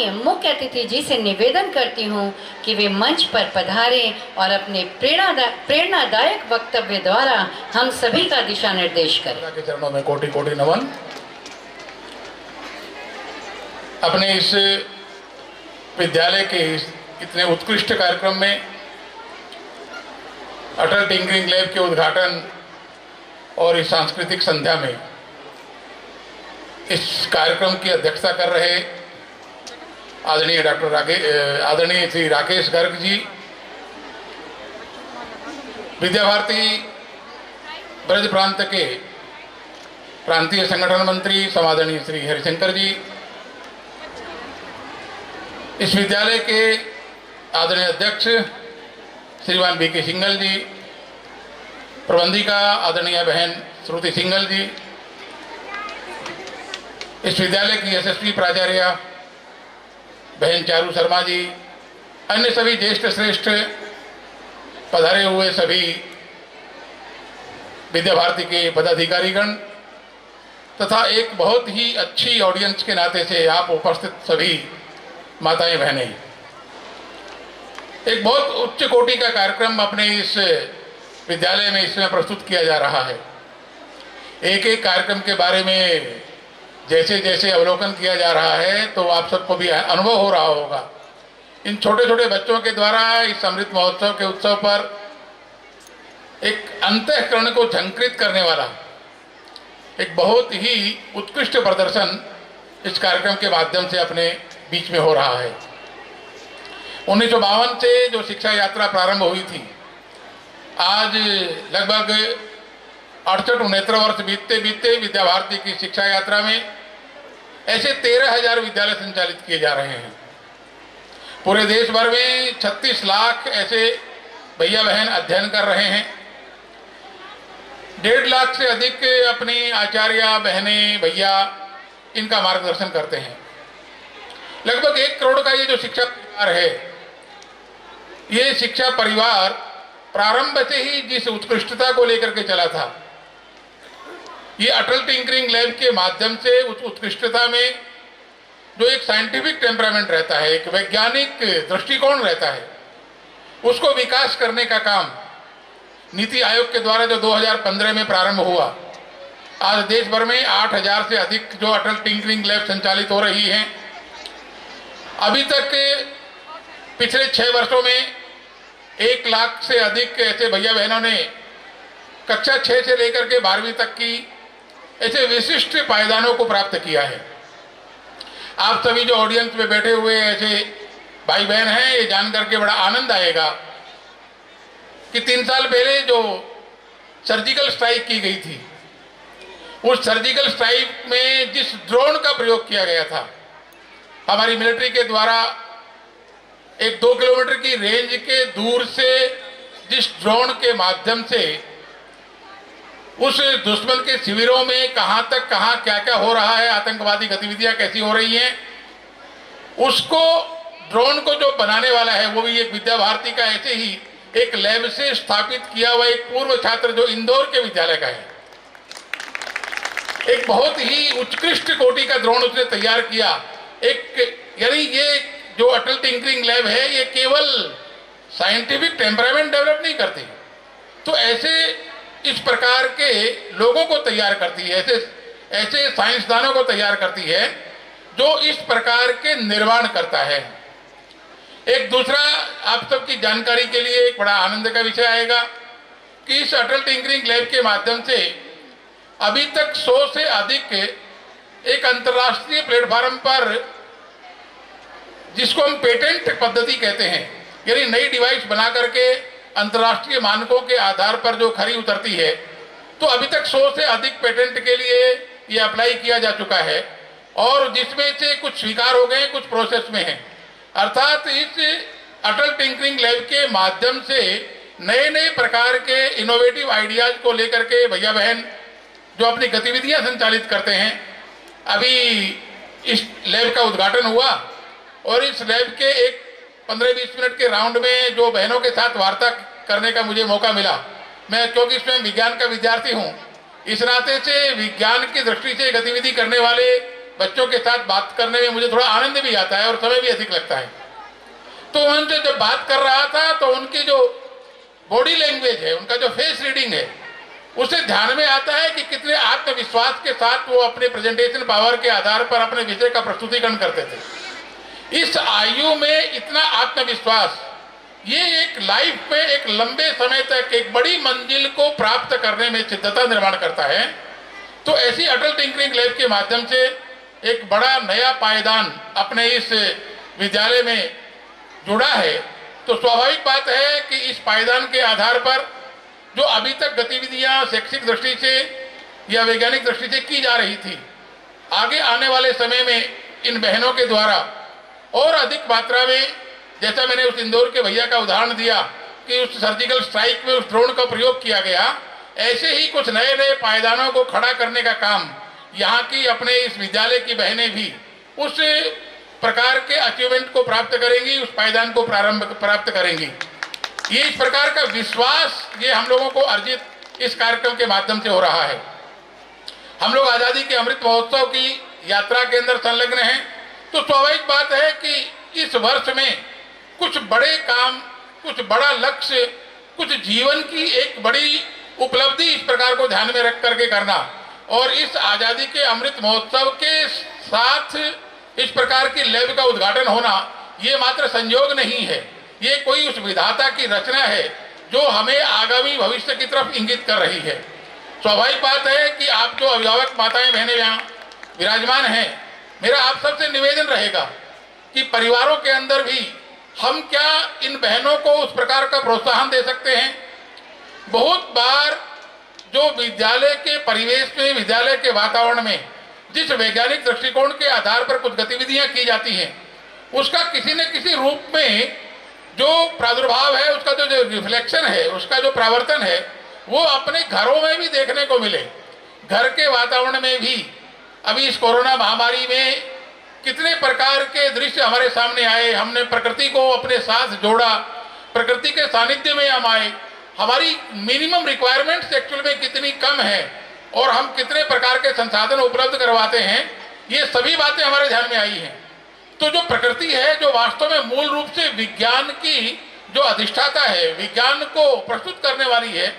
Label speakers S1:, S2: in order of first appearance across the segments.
S1: मुख्य अतिथि जी से निवेदन करती हूँ कि वे मंच पर पधारें और अपने प्रेरणादायक वक्तव्य द्वारा हम सभी का दिशा निर्देश करें।
S2: के चरणों में कोटि कोटि नमन। अपने इस विद्यालय के इतने उत्कृष्ट कार्यक्रम में अटल टिंकरिंग लैब के उद्घाटन और इस सांस्कृतिक संध्या में इस कार्यक्रम की अध्यक्षता कर रहे आदरणीय श्री राकेश गर्ग जी, विद्या भारती ब्रज प्रांत के प्रांतीय संगठन मंत्री समादरणीय श्री हरिशंकर जी, इस विद्यालय के आदरणीय अध्यक्ष श्रीमान बी के सिंघल जी, प्रबंधिका आदरणीय बहन श्रुति सिंघल जी, इस विद्यालय की यशस्वी प्राचार्य बहन चारू शर्मा जी, अन्य सभी ज्येष्ठ श्रेष्ठ पधारे हुए सभी विद्या भारती के पदाधिकारीगण तथा एक बहुत ही अच्छी ऑडियंस के नाते से आप उपस्थित सभी माताएं बहनें, एक बहुत उच्च कोटि का कार्यक्रम अपने इस विद्यालय में इसमें प्रस्तुत किया जा रहा है। एक एक कार्यक्रम के बारे में जैसे जैसे अवलोकन किया जा रहा है तो आप सबको भी अनुभव हो रहा होगा। इन छोटे छोटे बच्चों के द्वारा इस अमृत महोत्सव के उत्सव पर एक अंतःकरण को झंकृत करने वाला एक बहुत ही उत्कृष्ट प्रदर्शन इस कार्यक्रम के माध्यम से अपने बीच में हो रहा है। 1952 से जो शिक्षा यात्रा प्रारंभ हुई थी, आज लगभग 68-69 वर्ष बीतते बीतते विद्या भारती की शिक्षा यात्रा में ऐसे 13,000 विद्यालय संचालित किए जा रहे हैं। पूरे देश भर में 36 लाख ऐसे भैया बहन अध्ययन कर रहे हैं। 1.5 लाख से अधिक अपनी आचार्य बहनें भैया इनका मार्गदर्शन करते हैं। लगभग 1 करोड़ का ये जो शिक्षा परिवार है, ये शिक्षा परिवार प्रारंभ से ही जिस उत्कृष्टता को लेकर के चला था, ये अटल टिंकरिंग लैब के माध्यम से उस उत्कृष्टता में जो एक साइंटिफिक टेम्परामेंट रहता है, एक वैज्ञानिक दृष्टिकोण रहता है, उसको विकास करने का काम नीति आयोग के द्वारा जो 2015 में प्रारंभ हुआ, आज देश भर में 8,000 से अधिक जो अटल टिंकरिंग लैब संचालित हो रही हैं। अभी तक पिछले 6 वर्षों में 1 लाख से अधिक ऐसे भैया बहनों ने कक्षा 6 से लेकर के 12वीं तक की ऐसे विशिष्ट पायदानों को प्राप्त किया है। आप सभी जो ऑडियंस में बैठे हुए ऐसे भाई बहन हैं, ये जानकर के बड़ा आनंद आएगा कि 3 साल पहले जो सर्जिकल स्ट्राइक की गई थी, उस सर्जिकल स्ट्राइक में जिस ड्रोन का प्रयोग किया गया था, हमारी मिलिट्री के द्वारा एक 2 किलोमीटर की रेंज के दूर से जिस ड्रोन के माध्यम से उस दुश्मन के शिविरों में कहां तक कहां क्या क्या हो रहा है, आतंकवादी गतिविधियां कैसी हो रही हैं, उसको ड्रोन को जो बनाने वाला है वो भी एक विद्या भारती का ऐसे ही एक लैब से स्थापित किया हुआ एक पूर्व छात्र जो इंदौर के विद्यालय का है। एक बहुत ही उत्कृष्ट कोटि का ड्रोन उसने तैयार किया। यानी ये जो अटल टिंकरिंग लैब है, ये केवल साइंटिफिक टेम्परामेंट डेवलप नहीं करती, तो ऐसे इस प्रकार के लोगों को तैयार करती है, ऐसे साइंसदानों को तैयार करती है जो इस प्रकार के निर्माण करता है। एक दूसरा आप सबकी जानकारी के लिए एक बड़ा आनंद का विषय आएगा कि इस अटल टिंकरिंग लैब के माध्यम से अभी तक 100 से अधिक एक अंतर्राष्ट्रीय प्लेटफॉर्म पर, जिसको हम पेटेंट पद्धति कहते हैं, यानी नई डिवाइस बना करके अंतर्राष्ट्रीय मानकों के आधार पर जो खरी उतरती है, तो अभी तक 100 से अधिक पेटेंट के लिए ये अप्लाई किया जा चुका है और जिसमें से कुछ स्वीकार हो गए, कुछ प्रोसेस में हैं। अर्थात इस अटल टिंकरिंग लैब के माध्यम से नए नए प्रकार के इनोवेटिव आइडियाज को लेकर के भैया बहन जो अपनी गतिविधियां संचालित करते हैं। अभी इस लैब का उद्घाटन हुआ और इस लैब के एक 15-20 मिनट के राउंड में जो बहनों के साथ वार्ता करने का मुझे मौका मिला, मैं क्योंकि इसमें विज्ञान का विद्यार्थी हूँ, इस नाते से विज्ञान की दृष्टि से गतिविधि करने वाले बच्चों के साथ बात करने में मुझे थोड़ा आनंद भी आता है और समय भी अधिक लगता है। तो उनसे जब बात कर रहा था तो उनकी जो बॉडी लैंग्वेज है, उनका जो फेस रीडिंग है, उसे ध्यान में आता है कि कितने आत्मविश्वास के साथ वो अपने प्रेजेंटेशन पावर के आधार पर अपने विषय का प्रस्तुतिकरण करते थे। इस आयु में इतना आत्मविश्वास, ये एक लाइफ में एक लंबे समय तक एक बड़ी मंजिल को प्राप्त करने में सिद्धता निर्माण करता है। तो ऐसी अटल टिंकरिंग लैब के माध्यम से एक बड़ा नया पायदान अपने इस विद्यालय में जुड़ा है। तो स्वाभाविक बात है कि इस पायदान के आधार पर जो अभी तक गतिविधियां शैक्षिक दृष्टि से या वैज्ञानिक दृष्टि से की जा रही थी, आगे आने वाले समय में इन बहनों के द्वारा और अधिक मात्रा में, जैसा मैंने उस इंदौर के भैया का उदाहरण दिया कि उस सर्जिकल स्ट्राइक में उस ड्रोन का प्रयोग किया गया, ऐसे ही कुछ नए नए पायदानों को खड़ा करने का काम यहाँ की अपने इस विद्यालय की बहनें भी उस प्रकार के अचीवमेंट को प्राप्त करेंगी, उस पायदान को प्राप्त करेंगी। ये इस प्रकार का विश्वास ये हम लोगों को अर्जित इस कार्यक्रम के माध्यम से हो रहा है। हम लोग आज़ादी के अमृत महोत्सव की यात्रा के अंदर संलग्न हैं, तो स्वाभाविक बात है कि इस वर्ष में कुछ बड़े काम, कुछ बड़ा लक्ष्य, कुछ जीवन की एक बड़ी उपलब्धि इस प्रकार को ध्यान में रख करके करना, और इस आज़ादी के अमृत महोत्सव के साथ इस प्रकार की लैब का उद्घाटन होना, ये मात्र संयोग नहीं है, ये कोई उस विधाता की रचना है जो हमें आगामी भविष्य की तरफ इंगित कर रही है। स्वाभाविक बात है कि आप जो अभिभावक माताएं बहनें यहाँ विराजमान हैं, मेरा आप सबसे निवेदन रहेगा कि परिवारों के अंदर भी हम क्या इन बहनों को उस प्रकार का प्रोत्साहन दे सकते हैं। बहुत बार जो विद्यालय के परिवेश में, विद्यालय के वातावरण में जिस वैज्ञानिक दृष्टिकोण के आधार पर कुछ गतिविधियां की जाती हैं, उसका किसी न किसी रूप में जो प्रादुर्भाव है, उसका जो रिफ्लेक्शन है, उसका जो प्रावर्तन है, वो अपने घरों में भी देखने को मिले। घर के वातावरण में भी अभी इस कोरोना महामारी में कितने प्रकार के दृश्य हमारे सामने आए। हमने प्रकृति को अपने साथ जोड़ा, प्रकृति के सानिध्य में हम आए। हमारी मिनिमम रिक्वायरमेंट्स एक्चुअल में कितनी कम है और हम कितने प्रकार के संसाधन उपलब्ध करवाते हैं, ये सभी बातें हमारे ध्यान में आई हैं। तो जो प्रकृति है, जो वास्तव में मूल रूप से विज्ञान की जो अधिष्ठाता है, विज्ञान को प्रस्तुत करने वाली है,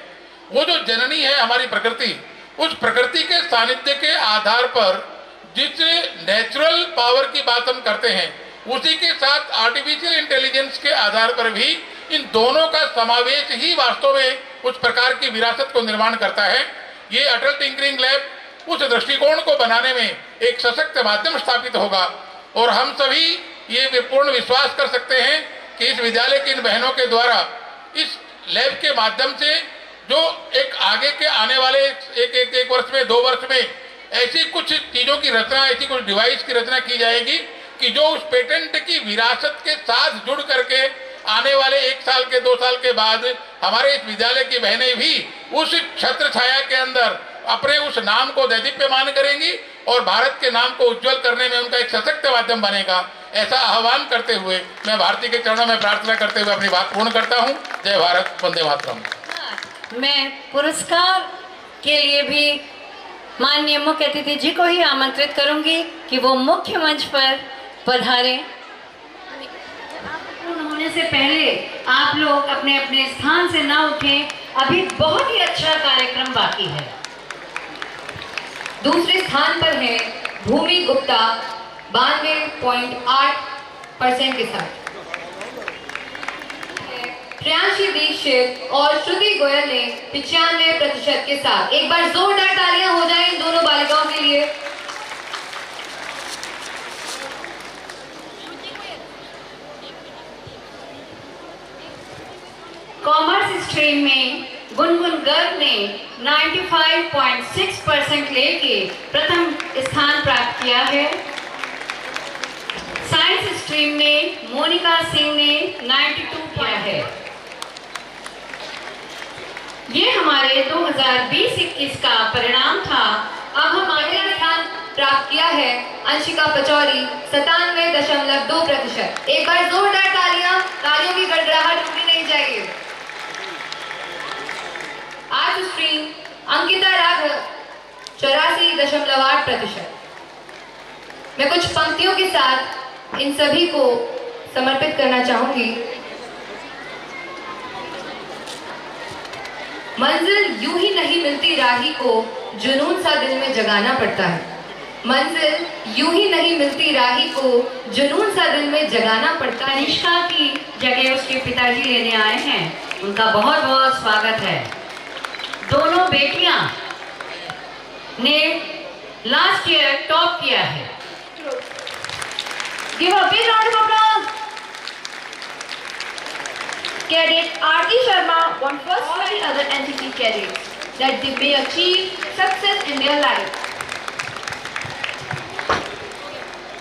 S2: वो जो जननी है हमारी प्रकृति, उस प्रकृति के सानिध्य के आधार पर जिस नेचुरल पावर की बात हम करते हैं, उसी के साथ आर्टिफिशियल इंटेलिजेंस के आधार पर भी इन दोनों का समावेश ही वास्तव में उस प्रकार की विरासत को निर्माण करता है। ये अटल टिंकरिंग लैब उस दृष्टिकोण को बनाने में एक सशक्त माध्यम स्थापित होगा, और हम सभी ये पूर्ण विश्वास कर सकते हैं कि इस विद्यालय की इन बहनों के द्वारा इस लैब के माध्यम से जो एक आगे के आने वाले एक वर्ष में, 2 वर्ष में ऐसी कुछ चीज़ों की रचना, ऐसी कुछ डिवाइस की रचना की जाएगी कि जो उस पेटेंट की विरासत के साथ जुड़ करके आने वाले 1 साल के 2 साल के बाद हमारे इस विद्यालय की बहनें भी उस छत्र छाया के अंदर अपने उस नाम को दैदीप्यमान करेंगी और भारत के नाम को उज्जवल करने में उनका एक सशक्त माध्यम बनेगा। ऐसा आह्वान करते हुए मैं भारती के चरणों में प्रार्थना करते हुए अपनी बात पूर्ण करता हूँ। जय भारत, वंदे मातरम।
S1: मैं पुरस्कार के लिए भी माननीय मुख्य अतिथि जी को ही आमंत्रित करूंगी कि वो मुख्य मंच पर पधारें। पूर्ण होने से पहले आप लोग अपने अपने स्थान से ना उठें, अभी बहुत ही अच्छा कार्यक्रम बाकी है।
S3: दूसरे स्थान पर है भूमि गुप्ता 92.8% के साथ। प्रियांशी दीक्षित और श्रुति गोयल ने 95% के साथ। एक बार जोरदार तालियां हो जाएं इन दोनों बालिकाओं के लिए।
S1: कॉमर्स स्ट्रीम में गुनगुन गर्ग ने 95.6% लेके प्रथम स्थान प्राप्त किया है। साइंस स्ट्रीम में मोनिका सिंह ने 92 किया है। ये हमारे 2020-21 का परिणाम था।
S3: अब हमारे स्थान प्राप्त किया है अंशिका पचौरी 97.2%। एक बार जोरदार तालियां, तालियों की गड़गड़ाहट रुकनी नहीं चाहिए। Art stream Ankita Raghav 84.8%। मैं कुछ पंक्तियों के साथ इन सभी को समर्पित करना चाहूंगी। मंजिल यूं ही नहीं मिलती राही को, जुनून सा दिल में जगाना पड़ता है। मंजिल यूं ही नहीं मिलती राही को, जुनून सा दिल में जगाना पड़ता है।
S1: कनिष्का की जगह उसके पिताजी लेने आए हैं, उनका बहुत बहुत स्वागत है। दोनों बेटियां ने लास्ट ईयर टॉप किया है।
S3: Give a big round of applause. Cadet Aarti Sharma won first all the other NCC cadets that they may achieve success in their life.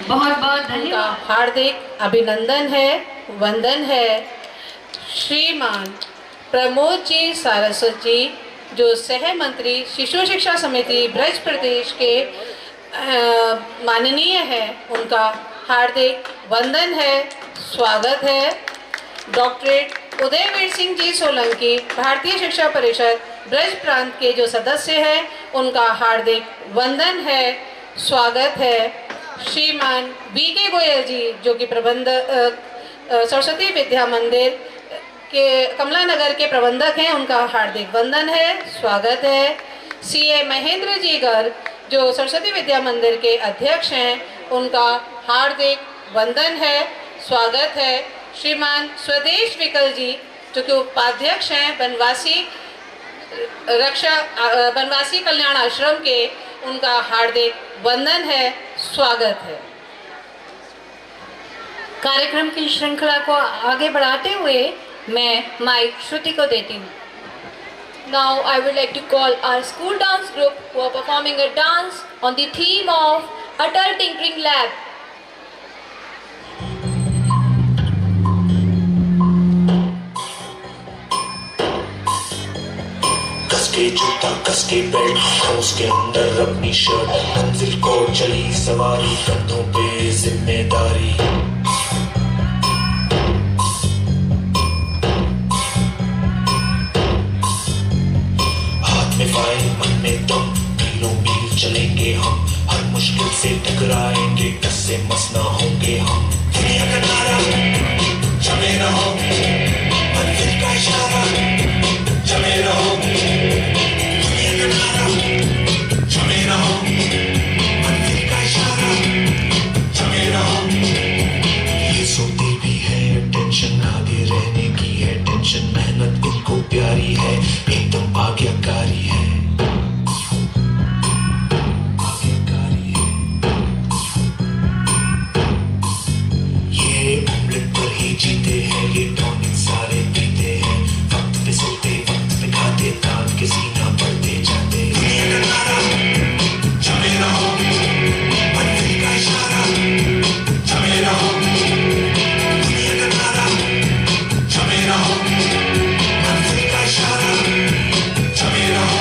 S1: बहुत बहुत
S4: उनका
S1: धन्यवाद।
S4: हार्दिक अभिनंदन है, वंदन है। श्रीमान प्रमोद जी सारस्वत जी, जो सह मंत्री शिशु शिक्षा समिति ब्रज प्रदेश के माननीय है, उनका हार्दिक वंदन है, स्वागत है। डॉक्टरेट उदयवीर सिंह जी सोलंकी, भारतीय शिक्षा परिषद ब्रज प्रांत के जो सदस्य हैं, उनका हार्दिक वंदन है, स्वागत है। श्रीमान बीके गोयल जी, जो कि सरस्वती विद्या मंदिर के कमला नगर के प्रबंधक हैं, उनका हार्दिक वंदन है, स्वागत है। सीए महेंद्र जी गर्ग, जो सरस्वती विद्या मंदिर के अध्यक्ष हैं, उनका हार्दिक वंदन है, स्वागत है। श्रीमान स्वदेश विकल जी, जो कि उपाध्यक्ष हैं बनवासी कल्याण आश्रम के, उनका हार्दिक वंदन है, स्वागत है।
S1: कार्यक्रम की श्रृंखला को आगे बढ़ाते हुए मैं माइक श्रुति को देती हूँ।
S3: Now I would like to call our school dance group who are performing a dance on the theme of Atal Tinkering Lab.
S5: कसके जूता कसके बेल्ट, उसके अंदर अपनी शर्ट, मंजिल को चली सवारी, कंधों पे जिम्मेदारी। हाथ में फाइल मन में दम, मीलों मील चलेंगे हम, हर मुश्किल से टकराएंगे, टस से मस ना होंगे हम। दुनिया का नारा जमे रहो, मंजिल का इशारा जमे रहो, दुनिया का नारा जमे रहो, मंजिल का इशारा जमे रहो। ये सोते भी है टेंशन, आगे रहने की है टेंशन, मेहनत इनको प्यारी है, एकदम आज्ञाकारी है, आज्ञाकारी है। ये उम्र पर ही जीते हैं, ये टॉनिक सारे पीते हैं, वक्त पे सोते वक्त पे खाते, तान के सीना बढ़ते जाते। दुनिया का नारा जमे रहो, मंजिल का इशारा जमे रहो, दुनिया का नारा जमे रहो, मंजिल का इशारा जमे रहो।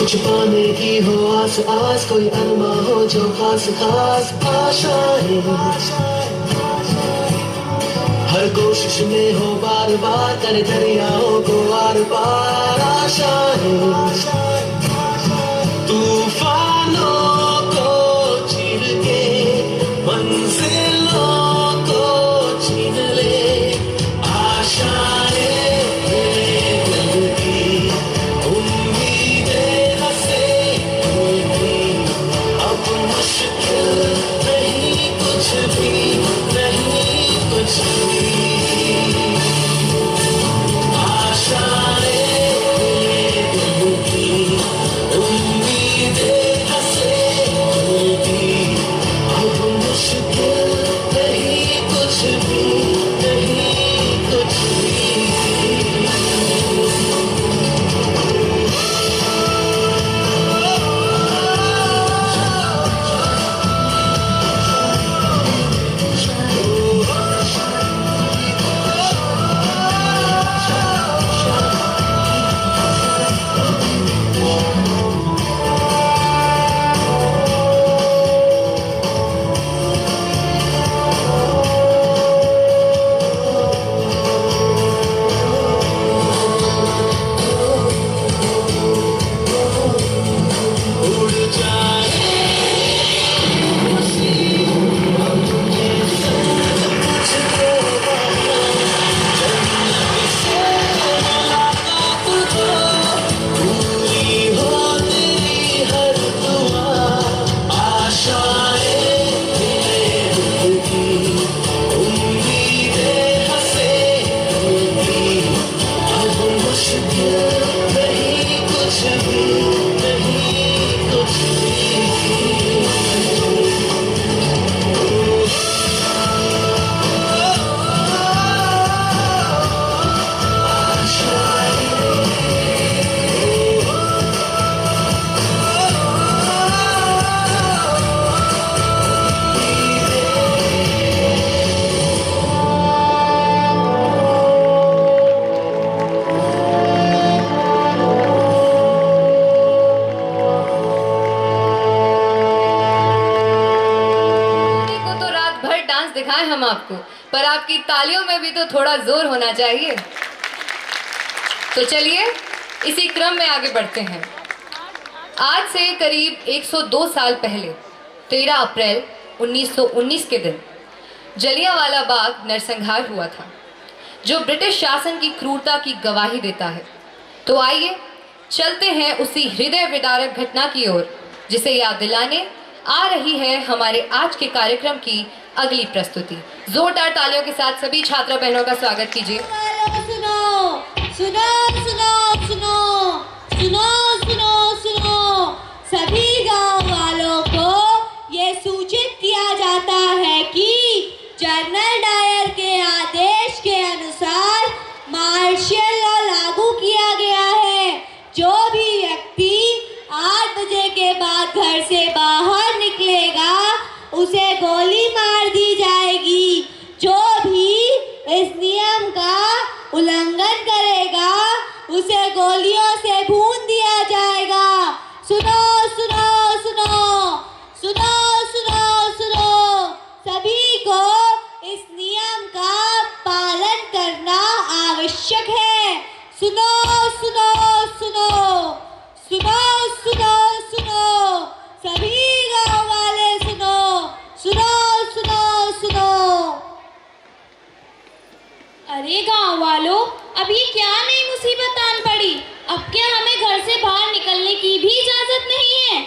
S6: कुछ पाने की हो आस आस, कोई अरमा हो जो खास खास आशाएं, हर कोशिश में हो बार बार करे दरियाओं को आर पार आशाएं, तूफानों को चीर के मंजिलों को छीन ले आशाएं, दिल की उम्मीदें हंसे अब मुश्किल नहीं कुछ भी, नहीं कुछ भी आशाएं, दिल की उम्मीदें हंसे अब मुश्किल नहीं कुछ भी, नहीं कुछ भी।
S3: दिखाएं हम आपको, पर आपकी तालियों में भी तो थोड़ा जोर होना चाहिए। तो चलिए इसी क्रम में आगे बढ़ते हैं। आज से करीब 102 साल पहले 13 अप्रैल 1919 के दिन जलियांवाला बाग नरसंहार हुआ था, जो ब्रिटिश शासन की क्रूरता की गवाही देता है। तो आइए चलते हैं उसी हृदय विदारक घटना की ओर, जिसे याद दिलाने आ रही है हमारे आज के कार्यक्रम की अगली प्रस्तुति। जोरदार तालियों के साथ सभी छात्रा बहनों का स्वागत कीजिए।
S7: सुनो सुनो सुनो सुनो सुनो सुनो सुनो, सभी गांव वालों को ये सूचित किया जाता है कि जनरल डायर के आदेश के अनुसार मार्शल लॉ लागू किया गया है। जो भी व्यक्ति 8 बजे के बाद घर से बाहर निकलेगा उसे गोली मार दी जाएगी। जो भी इस नियम का उल्लंघन करेगा उसे गोलियों से भून दिया जाएगा। सुनो सुनो सुनो सुनो सुनो सुनो, सभी को इस नियम का पालन करना आवश्यक है। सुनो सुनो सुनो सुनो सुनो सुनो, सभी गांव वाले सुनो सुनो सुनो सुनो। अरे गांव वालों, अब ये क्या नई मुसीबत आन पड़ी? अब क्या हमें घर से बाहर निकलने की भी इजाजत नहीं है?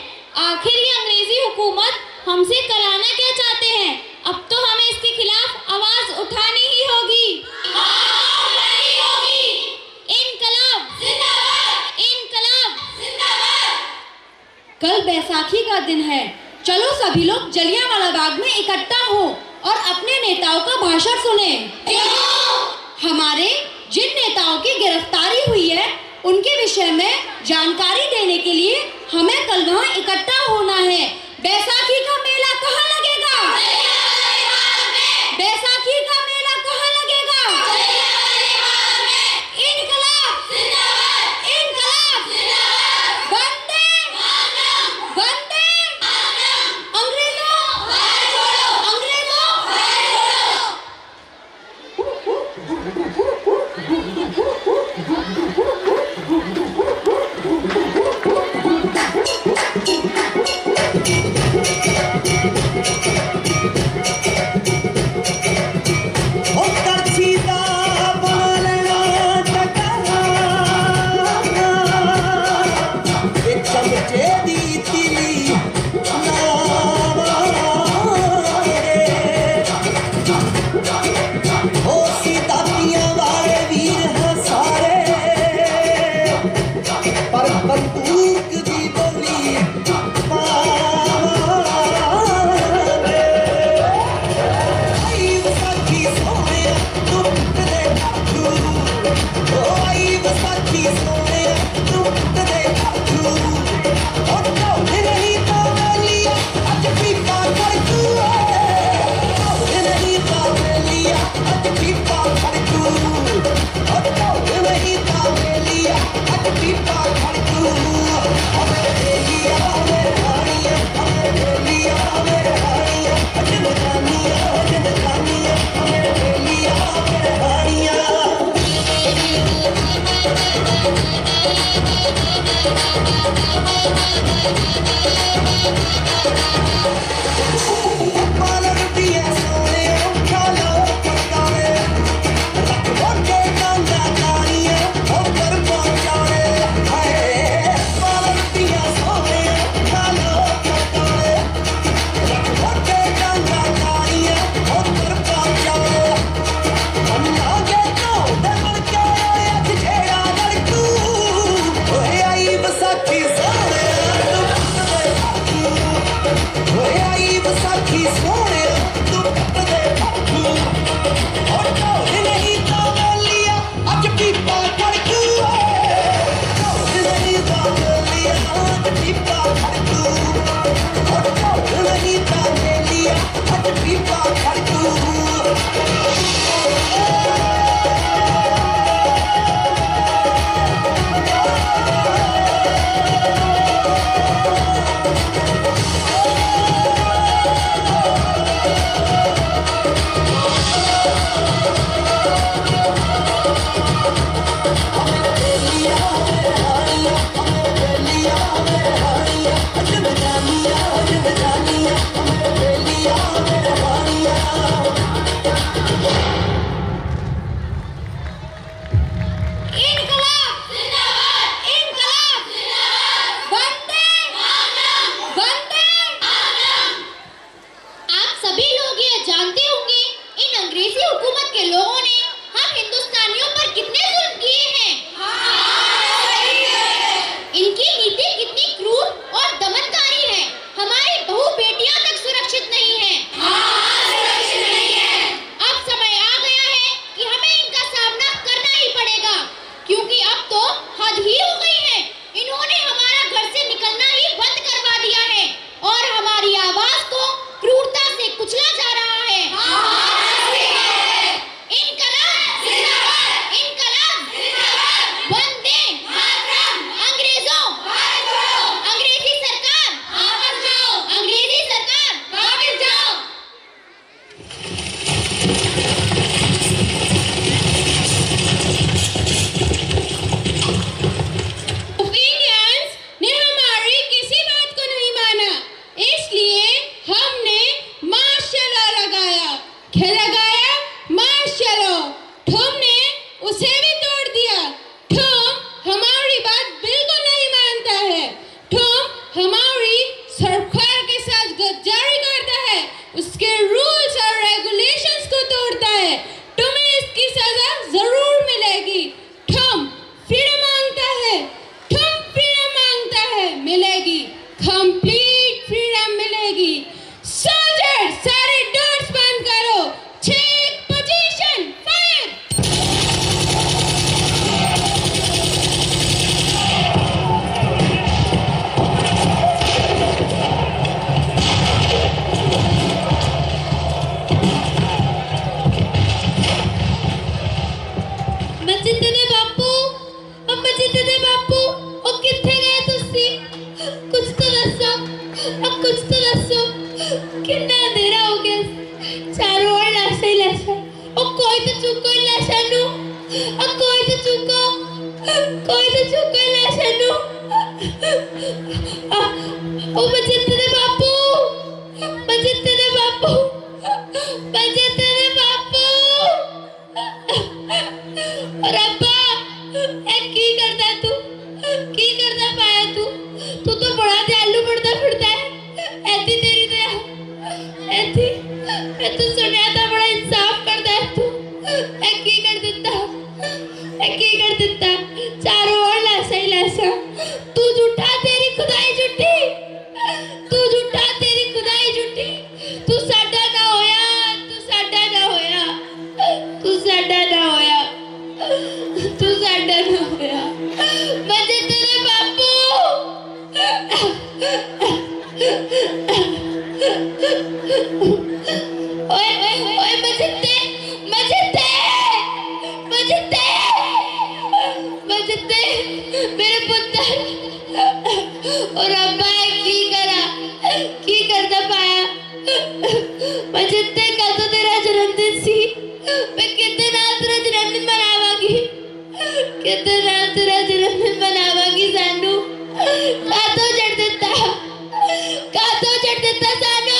S7: आखिर ये अंग्रेजी हुकूमत हमसे कराना क्या चाहते हैं? अब तो हमें इसके खिलाफ आवाज उठानी ही होगी। इनकलाब जिंदाबाद, इनकलाब जिंदाबाद। कल बैसाखी का दिन है, चलो सभी लोग जलियांवाला बाग में इकट्ठा हो और अपने नेताओं का भाषण सुने। हमारे जिन नेताओं की गिरफ्तारी हुई है उनके विषय में जानकारी देने के लिए हमें कल वहाँ इकट्ठा होना है। बैसाखी का मेला कहाँ लगेगा? बैसाखी का मेला कहाँ लगेगा? इनकलाब जिंदाबाद, इनकलाब जिंदाबाद, वंदे चुको लाशानु कोई तो चुको लाशानु ओ बचे तेरे बापू और अब्बा की करता पाया तू तो बड़ा दयालु बनता फिरता है ऐसी तेरी दया ऐसी मैं तो सुनया था बड़ा इंसाफ करता है तू की कर देता चारों ओर लाशा ही लाशा तू झूठा तेरी खुदाई झूठी तू साडा ना होया मजे तेरे बापू ओए मजते मेरे पुत्र और अब्बा की करता पाया मजते कल तो तेरा जन्मदिन सी मैं कितने नाल तेरा जन्मदिन मनावांगी सानू कातो चढ़ देता सानू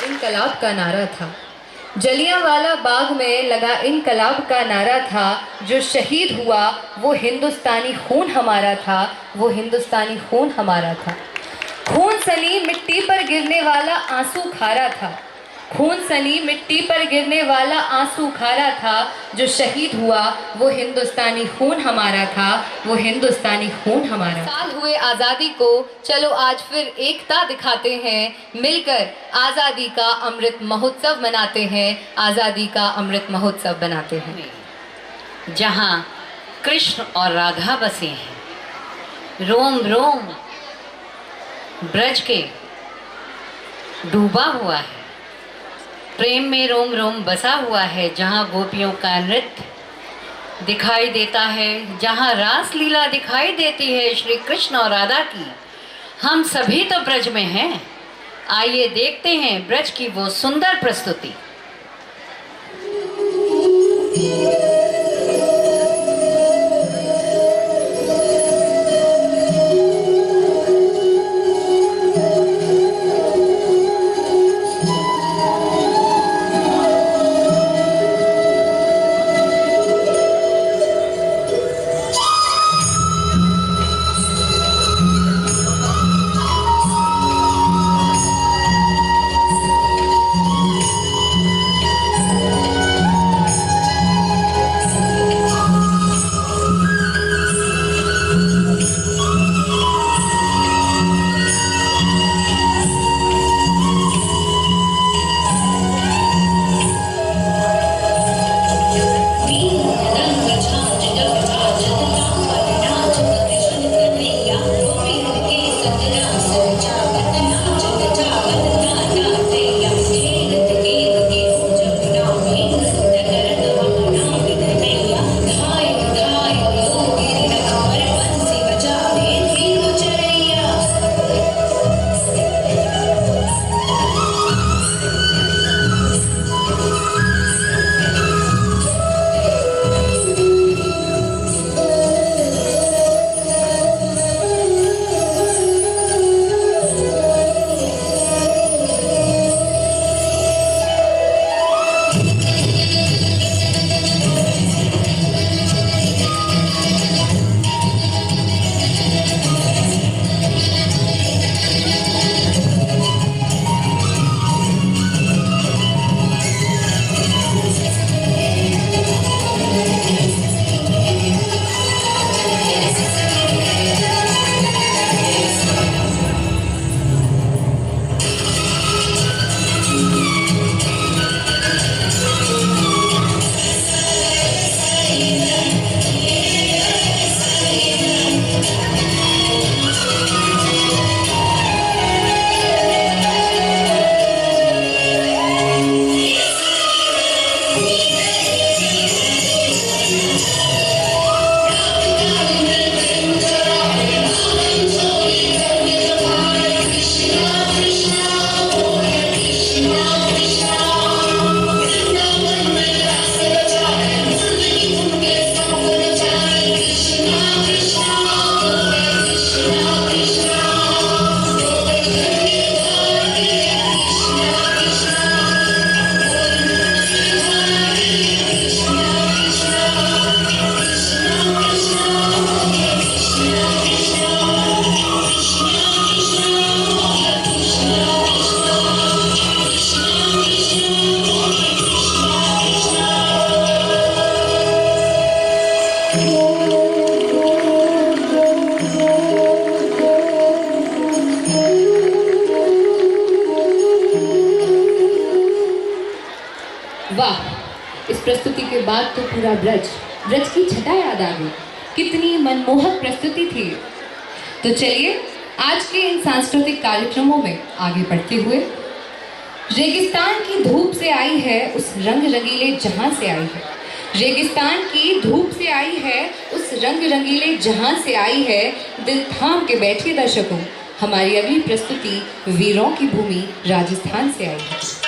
S3: इनकलाब का नारा था, जलियांवाला बाग में लगा इनकलाब का नारा था। जो शहीद हुआ वो हिंदुस्तानी खून हमारा था, वो हिंदुस्तानी खून हमारा था। खून सनी मिट्टी पर गिरने वाला आंसू खारा था, खून सनी मिट्टी पर गिरने वाला आंसू खारा था। जो शहीद हुआ वो हिंदुस्तानी खून हमारा था, वो हिंदुस्तानी खून हमारा। साल हुए आज़ादी को, चलो आज फिर एकता दिखाते हैं, मिलकर आज़ादी का अमृत महोत्सव मनाते हैं, आज़ादी का अमृत महोत्सव बनाते हैं।
S1: जहाँ कृष्ण और राधा बसे हैं, रोम रोम ब्रज के डूबा हुआ है, प्रेम में रोम रोम बसा हुआ है। जहाँ गोपियों का नृत्य दिखाई देता है, जहाँ रास लीला दिखाई देती है श्री कृष्ण और राधा की, हम सभी तो ब्रज में हैं। आइए देखते हैं ब्रज की वो सुंदर प्रस्तुति।
S3: इस प्रस्तुति के बाद तो पूरा ब्रज की छटा याद आ गई। कितनी मनमोहक प्रस्तुति थी। तो चलिए आज के इन सांस्कृतिक कार्यक्रमों में आगे बढ़ते हुए, रेगिस्तान की धूप से आई है उस रंग रंगीले जहां से आई है, रेगिस्तान की धूप से आई है उस रंग रंगीले जहां से आई है, दिल थाम के बैठिए दर्शकों, हमारी अगली प्रस्तुति वीरों की भूमि राजस्थान से आई है।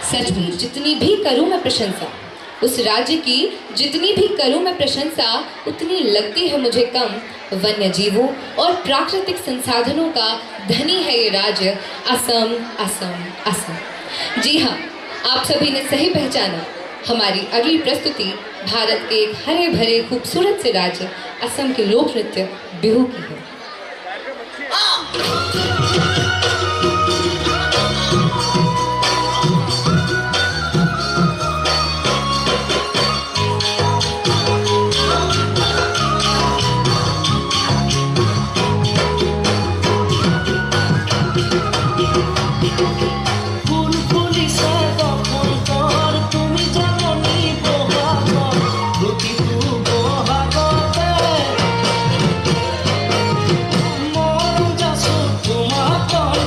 S3: सच जितनी भी करूं मैं प्रशंसा, उस राज्य की जितनी भी करूं मैं प्रशंसा, उतनी लगती है मुझे कम। वन्य जीवों और प्राकृतिक संसाधनों का धनी है ये राज्य असम, असम, असम। जी हाँ, आप सभी ने सही पहचाना। हमारी अगली प्रस्तुति भारत के एक हरे भरे खूबसूरत से राज्य असम के लोक नृत्य बिहू की है।
S6: তোমার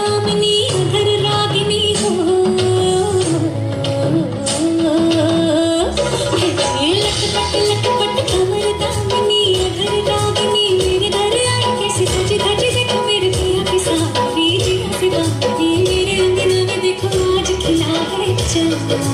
S7: दामिनी अधर रागिनी हो, लटपट कमर दामिनी अधर रागिनी मेरे घर आई कैसे सज धज देखो मेरे पिया की सावरी जिया से बावरी मेरे अंगना में देखो आज खिला है चंदा।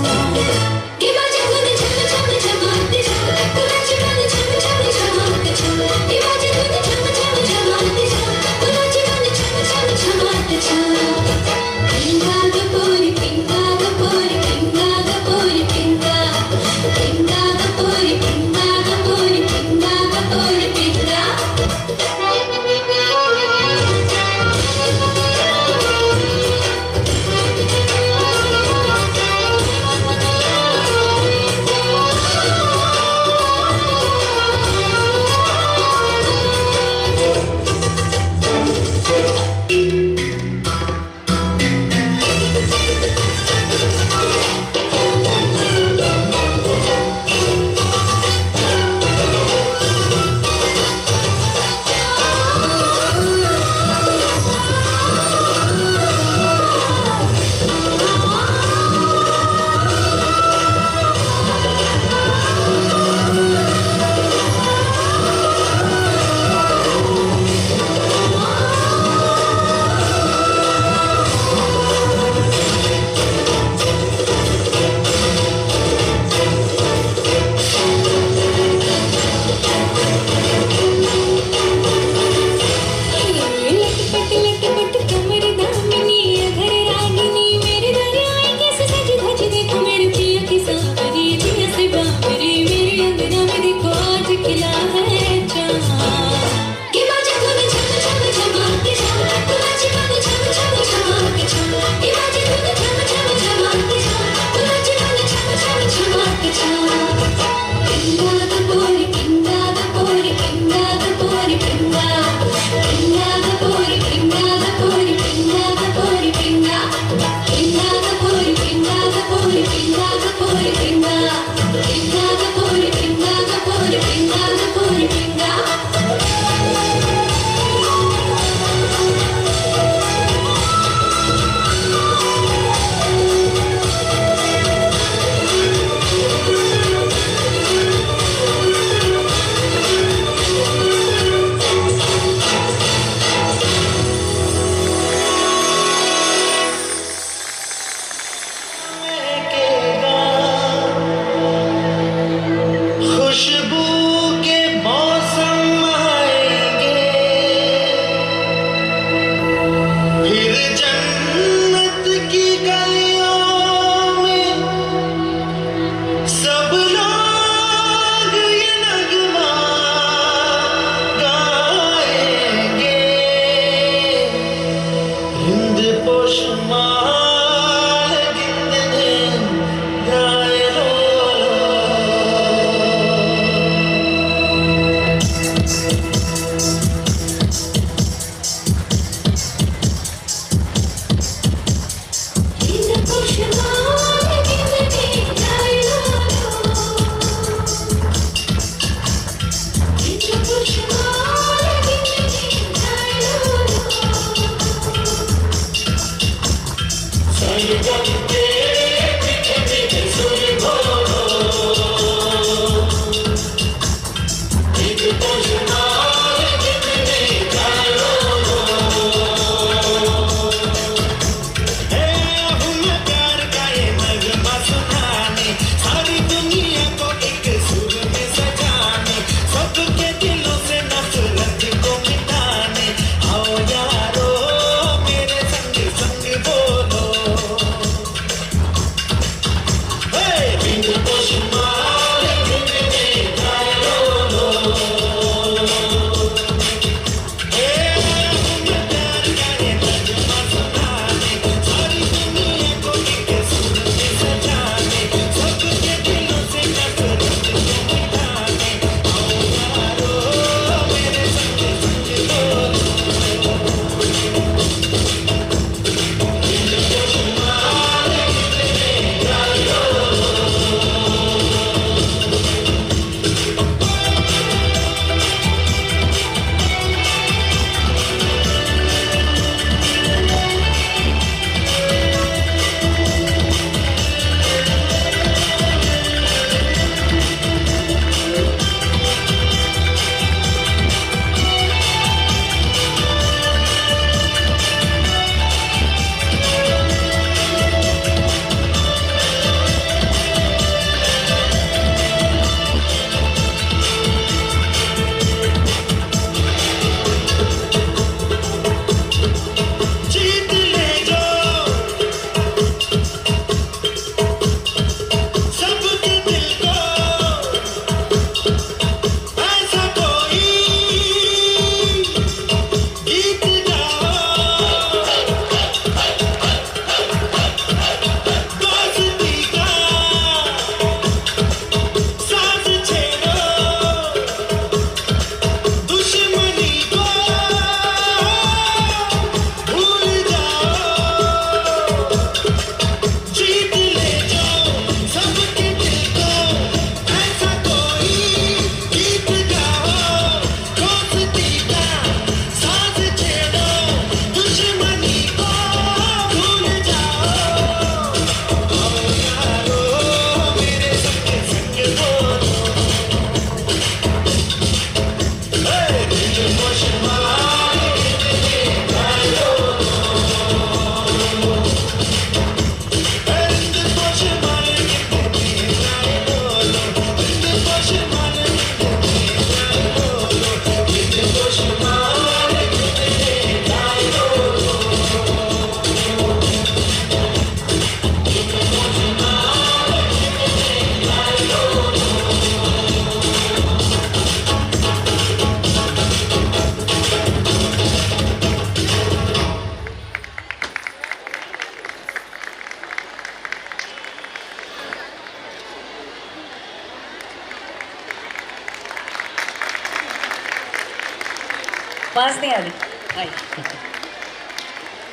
S1: पास नहीं आ रही।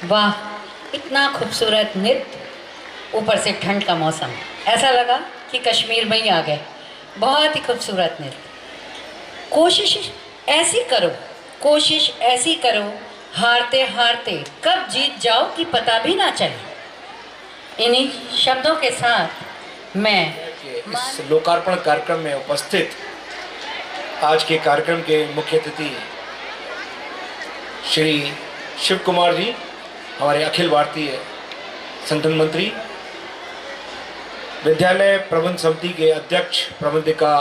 S1: वाह, इतना खूबसूरत नृत्य, ऊपर से ठंड का मौसम, ऐसा लगा कि कश्मीर में ही आ गए। बहुत ही खूबसूरत नृत्य। कोशिश ऐसी करो, कोशिश ऐसी करो, हारते हारते कब जीत जाओ कि पता भी ना चले। इन्हीं शब्दों के साथ मैं
S8: इस लोकार्पण कार्यक्रम में उपस्थित आज के कार्यक्रम के मुख्य अतिथि श्री शिव कुमार जी, हमारे अखिल भारतीय संगठन मंत्री, विद्यालय प्रबंध समिति के अध्यक्ष प्रबंधिका,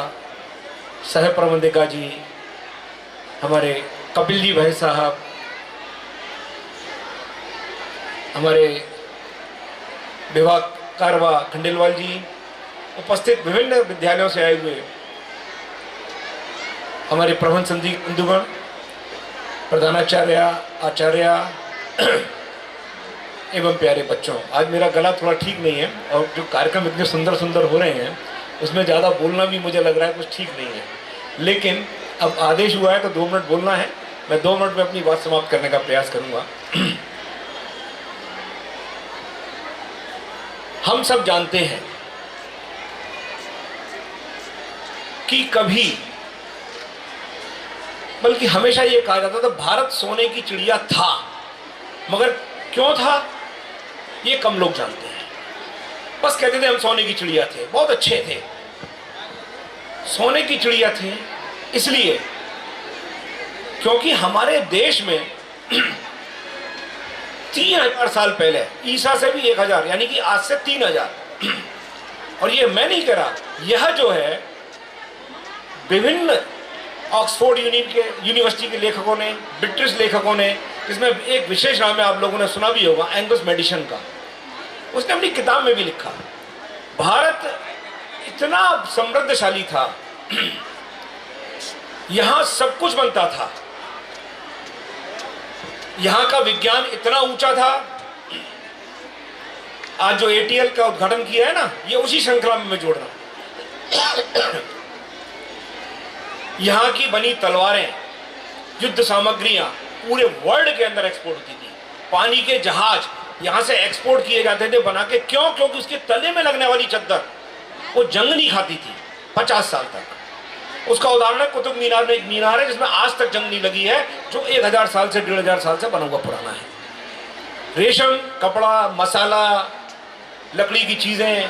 S8: सह प्रबंधिका जी, हमारे कपिल जी भाई साहब, हमारे विभाग कारवा खंडेलवाल जी, उपस्थित विभिन्न विद्यालयों से आए हुए हमारे प्रबंध समिति बंधुगण, प्रधानाचार्य, आचार्य एवं प्यारे बच्चों। आज मेरा गला थोड़ा ठीक नहीं है और जो कार्यक्रम इतने सुंदर सुंदर हो रहे हैं उसमें ज़्यादा बोलना भी मुझे लग रहा है कुछ ठीक नहीं है, लेकिन अब आदेश हुआ है तो 2 मिनट बोलना है। मैं 2 मिनट में अपनी बात समाप्त करने का प्रयास करूंगा। हम सब जानते हैं कि कभी, बल्कि हमेशा ये कहा जाता था भारत सोने की चिड़िया था, मगर क्यों था ये कम लोग जानते हैं। बस कहते थे हम सोने की चिड़िया थे, बहुत अच्छे थे, सोने की चिड़िया थे इसलिए क्योंकि हमारे देश में 3000 साल पहले, ईसा से भी 1000, यानी कि आज से 3000, और ये मैं नहीं कह रहा, यह जो है विभिन्न ऑक्सफोर्ड यूनिवर्सिटी के लेखकों ने, ब्रिटिश लेखकों ने, इसमें एक विशेष नाम है, आप लोगों ने सुना भी होगा, एंगस मेडिसन का, उसने अपनी किताब में भी लिखा, भारत इतना समृद्धशाली था, यहां सब कुछ बनता था, यहां का विज्ञान इतना ऊंचा था। आज जो ATL का उद्घाटन किया है ना, ये उसी श्रृंखला में मैं जोड़ रहा हूं। यहां की बनी तलवारें, युद्ध सामग्रियां पूरे वर्ल्ड के अंदर एक्सपोर्ट होती थी। पानी के जहाज यहां से एक्सपोर्ट किए जाते थे बना के, क्यों? क्योंकि उसके तले में लगने वाली चद्दर वो जंग नहीं खाती थी 50 साल तक। उसका उदाहरण है कुतुब मीनार में एक मीनार है जिसमें आज तक जंग नहीं लगी है, जो 1000 साल से 1500 साल से बना हुआ पुराना है। रेशम, कपड़ा, मसाला, लकड़ी की चीजें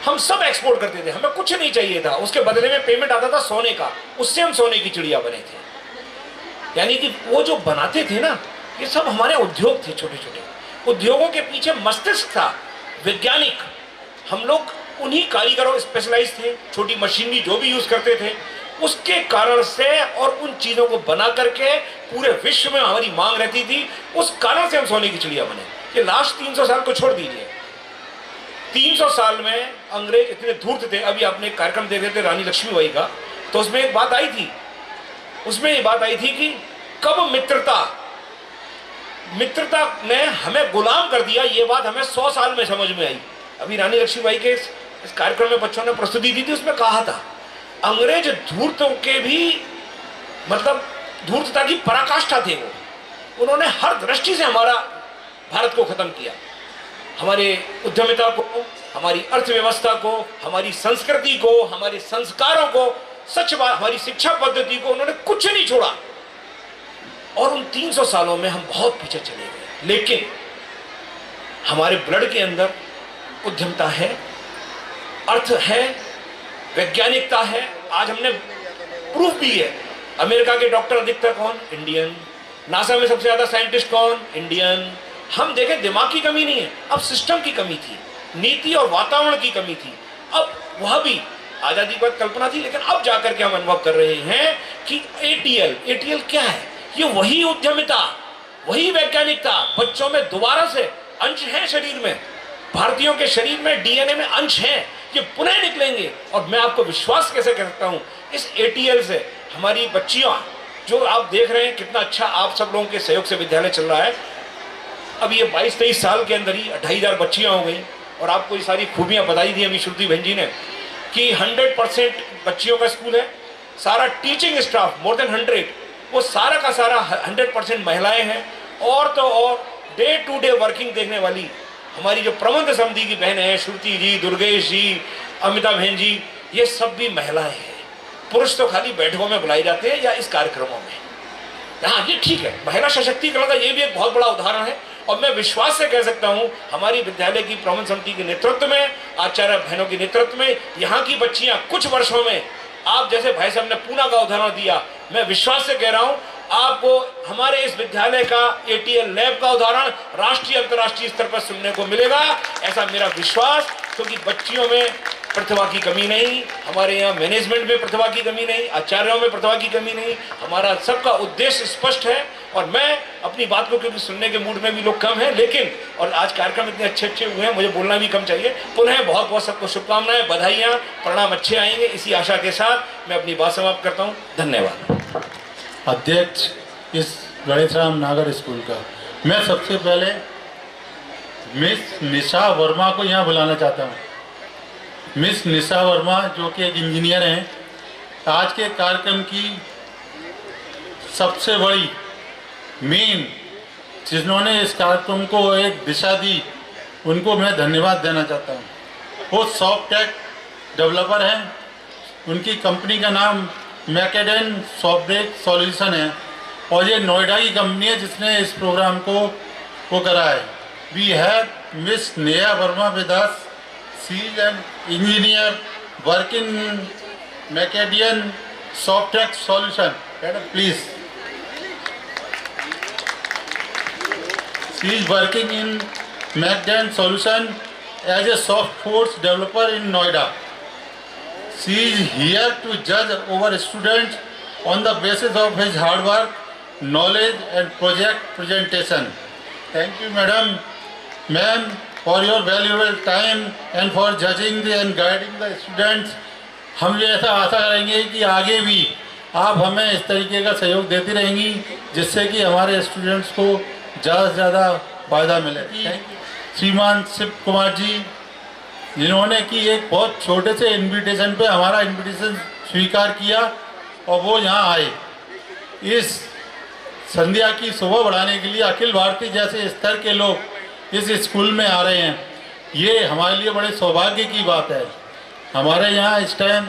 S8: हम सब एक्सपोर्ट करते थे, हमें कुछ नहीं चाहिए था, उसके बदले में पेमेंट आता था सोने का, उससे हम सोने की चिड़िया बने थे। यानी कि वो जो बनाते थे ना, ये सब हमारे उद्योग थे, छोटे छोटे उद्योगों के पीछे मस्तिष्क था, वैज्ञानिक, हम लोग उन्हीं कारीगरों स्पेशलाइज थे, छोटी मशीनरी जो भी यूज करते थे, उसके कारण से और उन चीजों को बना करके पूरे विश्व में हमारी मांग रहती थी, उस कारण से हम सोने की चिड़िया बने। ये लास्ट 300 साल को छोड़ दीजिए, 300 साल में अंग्रेज इतने धूर्त थे। अभी आपने एक कार्यक्रम देखे थे रानी लक्ष्मीबाई का, तो उसमें एक बात आई थी, उसमें ये बात आई थी कि कब मित्रता ने हमें गुलाम कर दिया, ये बात हमें 100 साल में समझ में आई। अभी रानी लक्ष्मीबाई के इस कार्यक्रम में बच्चों ने प्रस्तुति दी थी, उसमें कहा था अंग्रेज धूर्तों के भी, मतलब धूर्तता की पराकाष्ठा थे वो, उन्होंने हर दृष्टि से हमारा भारत को खत्म किया, हमारे उद्यमिता को, हमारी अर्थव्यवस्था को, हमारी संस्कृति को, हमारे संस्कारों को, सच बात हमारी शिक्षा पद्धति को उन्होंने कुछ नहीं छोड़ा। और उन 300 सालों में हम बहुत पीछे चले गए, लेकिन हमारे ब्लड के अंदर उद्यमता है, अर्थ है, वैज्ञानिकता है। आज हमने प्रूफ भी है, अमेरिका के डॉक्टर अधिकतर कौन? इंडियन। नासा में सबसे ज्यादा साइंटिस्ट कौन? इंडियन। हम देखें, दिमाग की कमी नहीं है, अब सिस्टम की कमी थी, नीति और वातावरण की कमी थी। अब वह भी आजादी के बाद कल्पना थी, लेकिन अब जाकर के हम अनुभव कर रहे हैं कि ATL क्या है? ये वही उद्यमिता, वही वैज्ञानिकता बच्चों में दोबारा से अंश है, शरीर में, भारतीयों के शरीर में DNA में अंश हैं, ये पुनः निकलेंगे। और मैं आपको विश्वास कैसे कर सकता हूँ, इस ATL से हमारी बच्चियां, जो आप देख रहे हैं कितना अच्छा आप सब लोगों के सहयोग से विद्यालय चल रहा है, अब ये 22-23 साल के अंदर ही 2500 बच्चियां हो गई। और आपको ये सारी खूबियां बताई दी अभी श्रुति बहन जी ने कि 100% बच्चियों का स्कूल है, सारा टीचिंग स्टाफ मोर देन 100 वो सारा का सारा 100% महिलाएं हैं। और तो और डे टू डे वर्किंग देखने वाली हमारी जो प्रबंध समिति की बहनें हैं, श्रुति जी, दुर्गेश जी, अमिता बहन जी, ये सब भी महिलाएं हैं। पुरुष तो खाली बैठकों में बुलाए जाते हैं या इस कार्यक्रमों में। हाँ, ये ठीक है, महिला सशक्तिकरण का ये भी एक बहुत बड़ा उदाहरण है। और मैं विश्वास से कह सकता हूँ हमारी विद्यालय की प्रबंध समिति के नेतृत्व में, आचार्य बहनों के नेतृत्व में, यहाँ की बच्चियाँ कुछ वर्षों में, आप जैसे भाई साहब ने पूना का उदाहरण दिया, मैं विश्वास से कह रहा हूँ आपको हमारे इस विद्यालय का ATL लैब का उदाहरण राष्ट्रीय अंतर्राष्ट्रीय स्तर पर सुनने को मिलेगा, ऐसा मेरा विश्वास। क्योंकि बच्चियों में प्रतिभा की कमी नहीं, हमारे यहाँ मैनेजमेंट में प्रतिभा की कमी नहीं, आचार्यों में प्रतिभा की कमी नहीं, हमारा सबका उद्देश्य स्पष्ट है। और मैं अपनी बात को, क्योंकि सुनने के मूड में भी लोग कम हैं, लेकिन और आज कार्यक्रम इतने अच्छे हुए हैं, मुझे बोलना भी कम चाहिए। पुनः बहुत बहुत सबको शुभकामनाएं, बधाइयाँ, परिणाम अच्छे आएंगे, इसी आशा के साथ मैं अपनी बात समाप्त करता हूँ। धन्यवाद।
S9: अध्यक्ष इस गणेश राम नागर स्कूल का, मैं सबसे पहले मिस निशा वर्मा को यहाँ बुलाना चाहता हूँ। मिस निशा वर्मा जो कि एक इंजीनियर हैं, आज के कार्यक्रम की सबसे बड़ी मेन जिन्होंने इस कार्यक्रम को एक दिशा दी, उनको मैं धन्यवाद देना चाहता हूँ। वो सॉफ्टटेक डेवलपर हैं, उनकी कंपनी का नाम मैकेडेन सॉफ्टटेक सॉल्यूशन है और ये नोएडा की कंपनी है जिसने इस प्रोग्राम को करा है। We have miss Neha Verma with us, she is an engineer working Macedian Softtech solution. Please, she is working in Macden Solution as a soft force developer in Noida. She is here to judge our students on the basis of his hard work, knowledge and project presentation. Thank you, madam, ma'am, for your valuable time and for judging and guiding the students. हम ये ऐसा आशा करेंगे कि आगे भी आप हमें इस तरीके का सहयोग देती रहेंगी जिससे कि हमारे स्टूडेंट्स को ज़्यादा से ज़्यादा फायदा मिले। श्रीमान शिव कुमार जी, जिन्होंने कि एक बहुत छोटे से इनविटेशन पे हमारा इनविटेशन स्वीकार किया और वो यहाँ आए। इस संध्या की शोभा बढ़ाने के लिए अखिल भारतीय जैसे स्तर के लोग इस स्कूल में आ रहे हैं, ये हमारे लिए बड़े सौभाग्य की बात है। हमारे यहाँ इस टाइम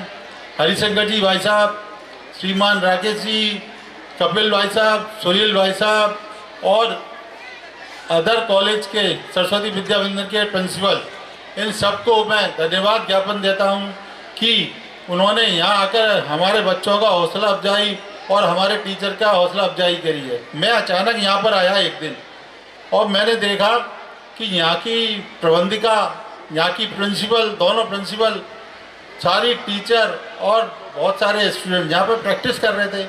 S9: हरिशंकर जी भाई साहब, श्रीमान राकेश जी, कपिल भाई साहब, सुनील भाई साहब और अदर कॉलेज के सरस्वती विद्या मंदिर के प्रिंसिपल, इन सबको मैं धन्यवाद ज्ञापन देता हूं कि उन्होंने यहाँ आकर हमारे बच्चों का हौसला अफजाई और हमारे टीचर का हौसला अफजाई करी है। मैं अचानक यहाँ पर आया एक दिन और मैंने देखा कि यहाँ की प्रबंधिका, यहाँ की प्रिंसिपल, दोनों प्रिंसिपल, सारी टीचर और बहुत सारे स्टूडेंट यहाँ पर प्रैक्टिस कर रहे थे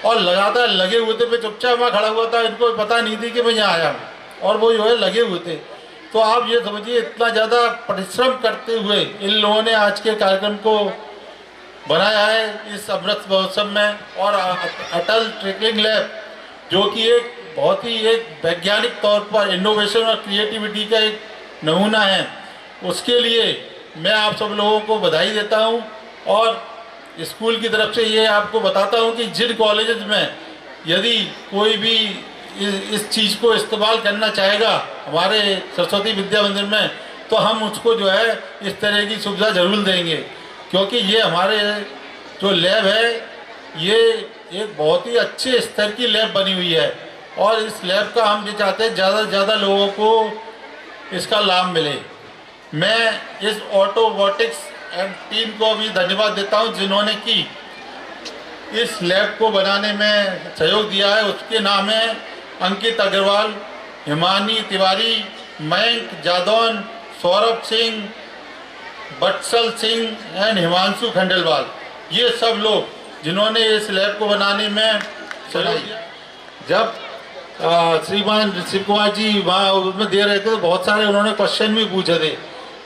S9: और लगातार लगे हुए थे। मैं चुपचाप वहाँ खड़ा हुआ था, इनको पता नहीं थी कि मैं यहाँ आया हूँ और वो जो है लगे हुए थे। तो आप ये समझिए इतना ज़्यादा परिश्रम करते हुए इन लोगों ने आज के कार्यक्रम को बनाया है इस अमृत महोत्सव में। और अटल ट्रेकिंग लैब जो कि एक बहुत ही एक वैज्ञानिक तौर पर इनोवेशन और क्रिएटिविटी का एक नमूना है, उसके लिए मैं आप सब लोगों को बधाई देता हूँ। और स्कूल की तरफ से ये आपको बताता हूँ कि जिन कॉलेजेस में यदि कोई भी इस चीज़ को इस्तेमाल करना चाहेगा हमारे सरस्वती विद्या मंदिर में, तो हम उसको जो है इस तरह की सुविधा ज़रूर देंगे, क्योंकि ये हमारे जो लैब है ये एक बहुत ही अच्छे स्तर की लैब बनी हुई है और इस लैब का हम ये चाहते हैं ज़्यादा से ज़्यादा लोगों को इसका लाभ मिले। मैं इस ऑटोबॉटिक्स एंड टीम को भी धन्यवाद देता हूं जिन्होंने कि इस लैब को बनाने में सहयोग दिया है। उसके नाम है अंकित अग्रवाल, हिमानी तिवारी, मयंक जादौन, सौरभ सिंह, बत्सल सिंह एंड हिमांशु खंडेलवाल। ये सब लोग जिन्होंने इस लैब को बनाने में सहयोग दिया। जब श्रीमान शिव कुमार जी वहाँ उसमें दे रहे थे तो बहुत सारे उन्होंने क्वेश्चन भी पूछे थे।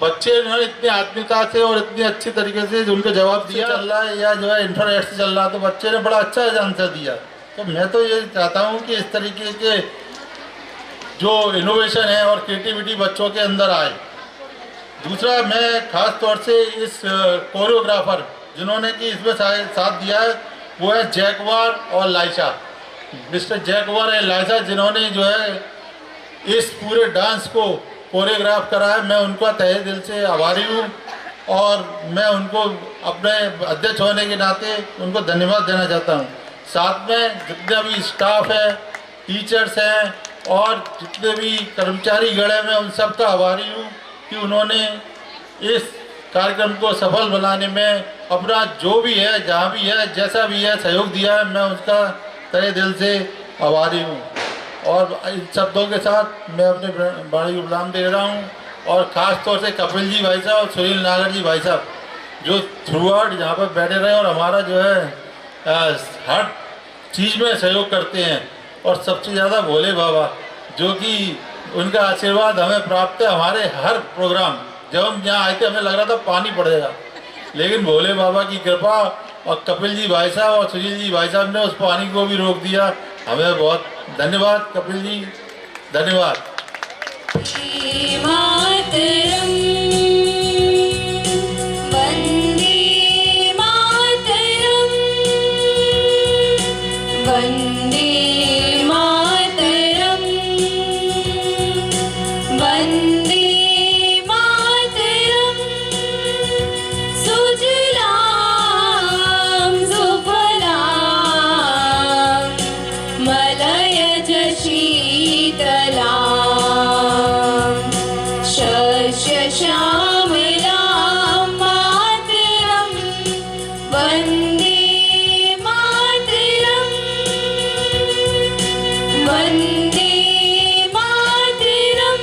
S9: बच्चे उन्होंने इतनी आत्मीयता से और इतनी अच्छी तरीके से उनका जवाब दिया, चल रहा है या जो है इंफ्रारेड से चल रहा है, तो बच्चे ने बड़ा अच्छा आंसर दिया। तो मैं तो ये चाहता हूँ कि इस तरीके के जो इनोवेशन है और क्रिएटिविटी बच्चों के अंदर आए। दूसरा, मैं खास तौर से इस कोरियोग्राफर जिन्होंने कि इसमें साथ दिया है वो है जैकवार और लाइशा। मिस्टर जैकवर एलाइजा जिन्होंने जो है इस पूरे डांस को कोरियोग्राफ करा है, मैं उनका तहे दिल से आभारी हूँ और मैं उनको अपने अध्यक्ष होने के नाते उनको धन्यवाद देना चाहता हूँ। साथ में जितने भी स्टाफ है, टीचर्स हैं और जितने भी कर्मचारी गण हैं, मैं उन सब का आभारी हूँ कि उन्होंने इस कार्यक्रम को सफल बनाने में अपना जो भी है, जहाँ भी है, जैसा भी है सहयोग दिया है, मैं उसका तहे दिल से आभारी हूँ। और इन शब्दों के साथ मैं अपने वाणी को विराम दे रहा हूँ और ख़ास तौर से कपिल जी भाई साहब और सुनील नागर जी भाई साहब जो थ्रू आउट यहाँ पर बैठे रहे और हमारा जो है हर चीज़ में सहयोग करते हैं। और सबसे ज़्यादा भोले बाबा जो कि उनका आशीर्वाद हमें प्राप्त है। हमारे हर प्रोग्राम जब हम यहाँ आए थे हमें लग रहा था पानी पड़ेगा, लेकिन भोले बाबा की कृपा और कपिल जी भाई साहब और सुनील जी भाई साहब ने उस पानी को भी रोक दिया। हमें बहुत धन्यवाद कपिल जी, धन्यवाद।
S7: मातरम वंदे मातरम वंदे मातरम वंदे मातरम सुजलां सुफलां मलयज शीतलां शस्य श्यामलां मातरं वन्दे मातरं वन्दे मातरं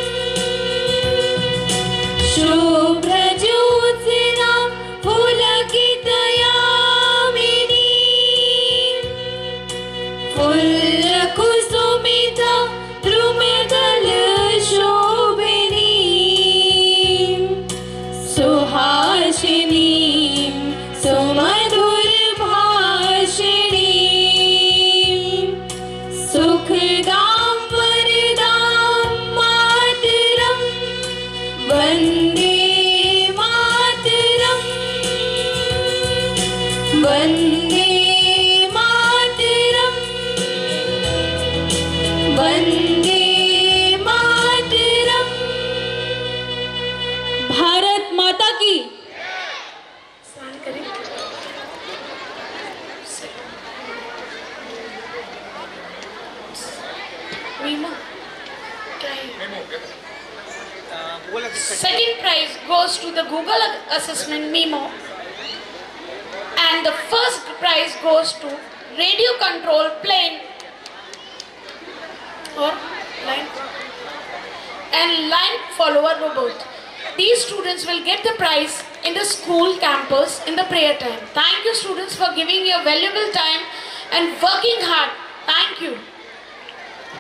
S7: शुभ्रज्योत्स्नां पुलकितयामिनीं फुल्लकुसुमिता द्रुमदलशोभिनीं सुहासिनीं सुमधुरभाषिणीं सुखदां वरदां मातरं वन्दे मातरं वन्दे मातरं वन्दे मातरं। भारत माता की।
S10: Second prize goes to the Google Assessment Memo, and the first prize goes to Radio Control Plane or line and line follower robot. These students will get the prize in the school campus in the prayer time. Thank you students for giving your valuable time and working hard. Thank you.